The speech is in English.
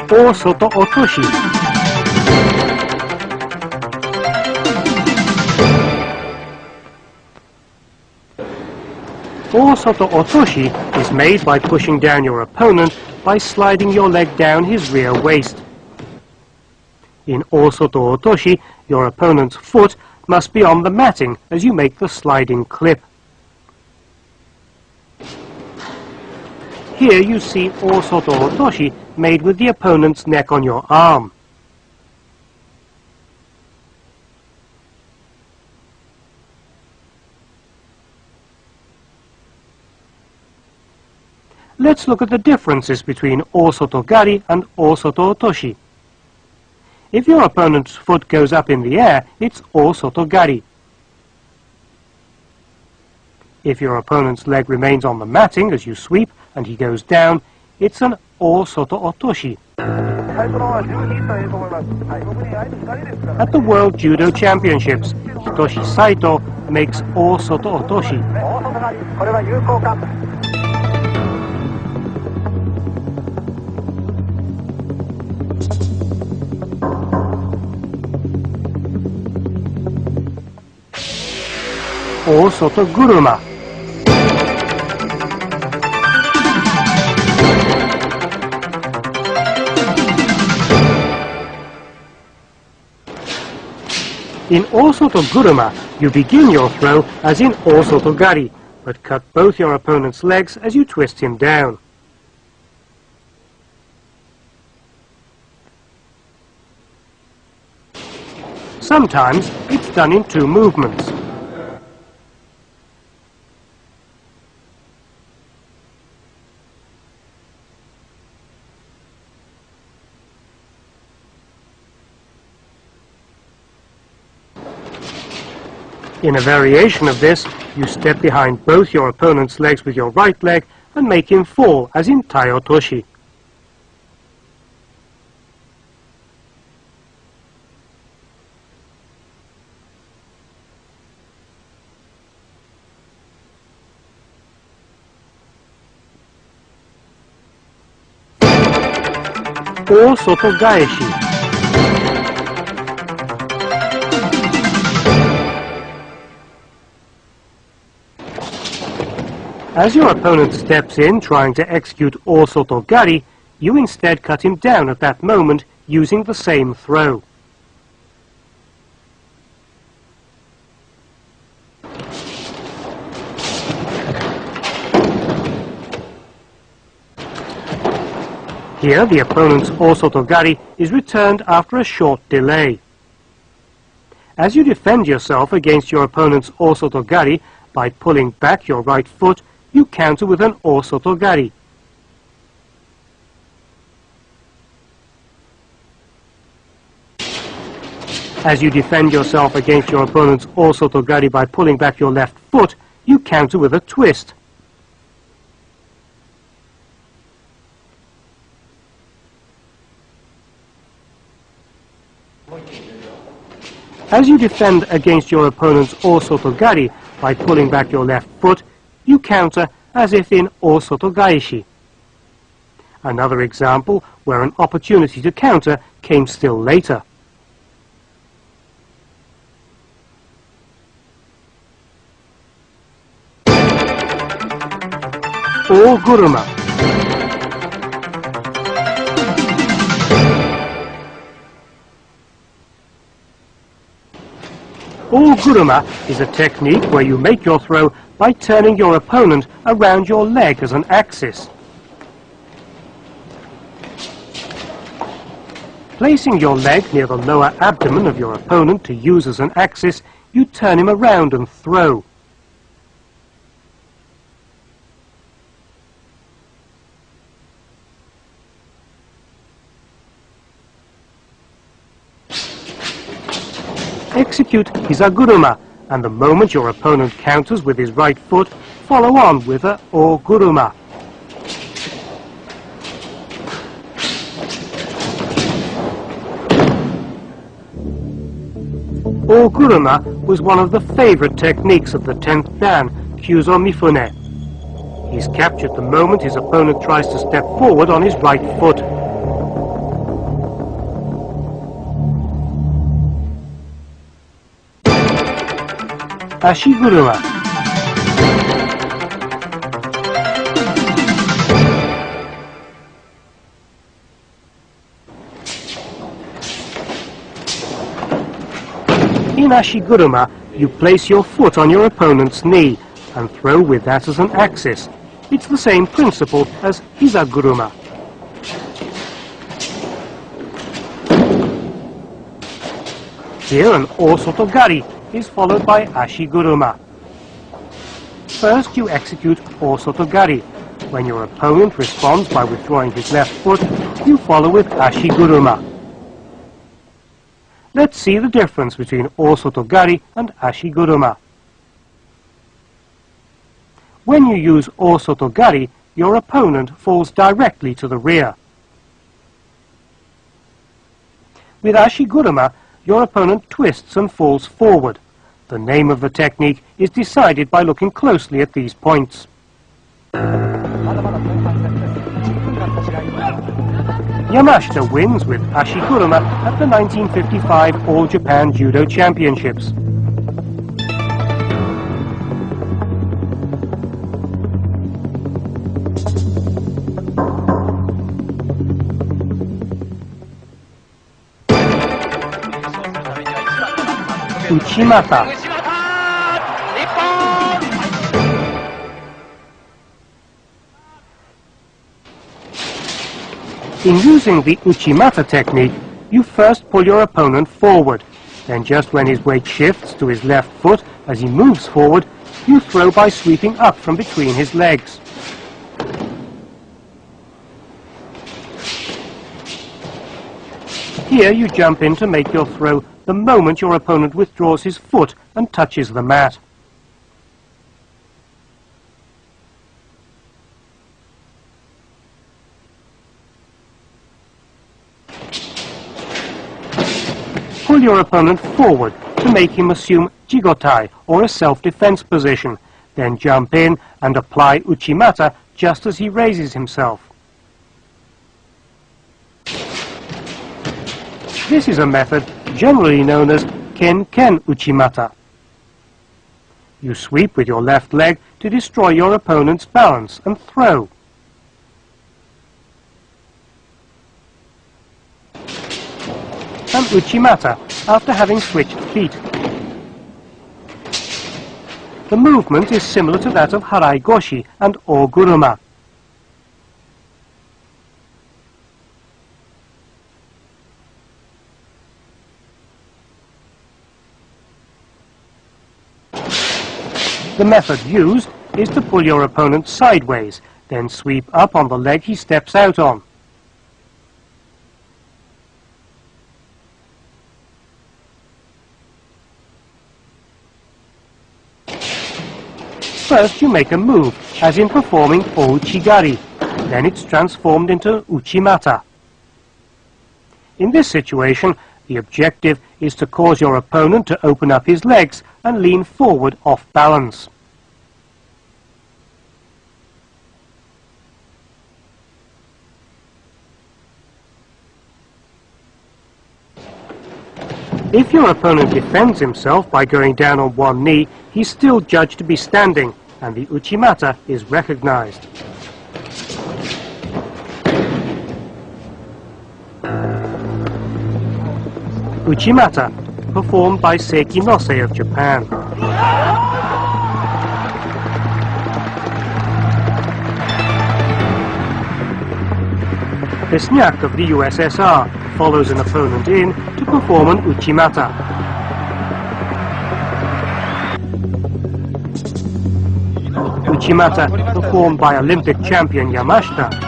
Osoto Otoshi. Osoto Otoshi is made by pushing down your opponent by sliding your leg down his rear waist. In Osoto Otoshi, your opponent's foot must be on the matting as you make the sliding clip. Here you see Osoto Otoshi made with the opponent's neck on your arm. Let's look at the differences between Osoto Gari and Osoto Otoshi. If your opponent's foot goes up in the air, it's Osoto Gari. If your opponent's leg remains on the matting as you sweep and he goes down, it's an Osoto Otoshi. At the World Judo Championships, Hitoshi Saito makes Osoto Otoshi. Osoto Guruma. In Osoto Guruma, you begin your throw as in Osoto Gari, but cut both your opponent's legs as you twist him down. Sometimes it's done in two movements. In a variation of this, you step behind both your opponent's legs with your right leg and make him fall, as in Tai Otoshi. Osoto Gaeshi. As your opponent steps in trying to execute Osoto Gari, you instead cut him down at that moment using the same throw. Here the opponent's Osoto Gari is returned after a short delay. As you defend yourself against your opponent's Osoto Gari by pulling back your right foot, you counter with an Osoto Gari. As you defend yourself against your opponent's Osoto Gari by pulling back your left foot, you counter with a twist. As you defend against your opponent's Osoto Gari by pulling back your left foot, you counter as if in Osoto Gaeshi. Another example where an opportunity to counter came still later. Oguruma. Oguruma is a technique where you make your throw by turning your opponent around your leg as an axis. Placing your leg near the lower abdomen of your opponent to use as an axis, you turn him around and throw. Execute Hizaguruma, and the moment your opponent counters with his right foot, follow on with a Oguruma. Oguruma was one of the favorite techniques of the 10th Dan, Kyuzo Mifune. He's captured the moment his opponent tries to step forward on his right foot. Ashiguruma. In Ashiguruma, you place your foot on your opponent's knee and throw with that as an axis. It's the same principle as Hizaguruma. Here an Osotogari is followed by Ashiguruma. First you execute Osotogari. When your opponent responds by withdrawing his left foot, you follow with Ashiguruma. Let's see the difference between Osotogari and Ashiguruma. When you use Osotogari, your opponent falls directly to the rear. With Ashiguruma, your opponent twists and falls forward. The name of the technique is decided by looking closely at these points. Yamashita wins with Ashiguruma at the 1955 All Japan Judo Championships. Uchimata. In using the Uchimata technique, you first pull your opponent forward. Then just when his weight shifts to his left foot as he moves forward, you throw by sweeping up from between his legs. Here you jump in to make your throw the moment your opponent withdraws his foot and touches the mat. Pull your opponent forward to make him assume jigotai, or a self-defense position, then jump in and apply Uchimata just as he raises himself. This is a method generally known as Ken-Ken Uchimata. You sweep with your left leg to destroy your opponent's balance and throw. And Uchimata after having switched feet. The movement is similar to that of Harai Goshi and Oguruma. The method used is to pull your opponent sideways, then sweep up on the leg he steps out on. First you make a move, as in performing Ouchigari, then it's transformed into Uchimata. In this situation, the objective is to cause your opponent to open up his legs and lean forward off balance. If your opponent defends himself by going down on one knee, he's still judged to be standing, and the Uchimata is recognized. Uchimata, performed by Seiki Nosei of Japan. Pesniak of the USSR follows an opponent in to perform an Uchimata. Uchimata, performed by Olympic champion Yamashita,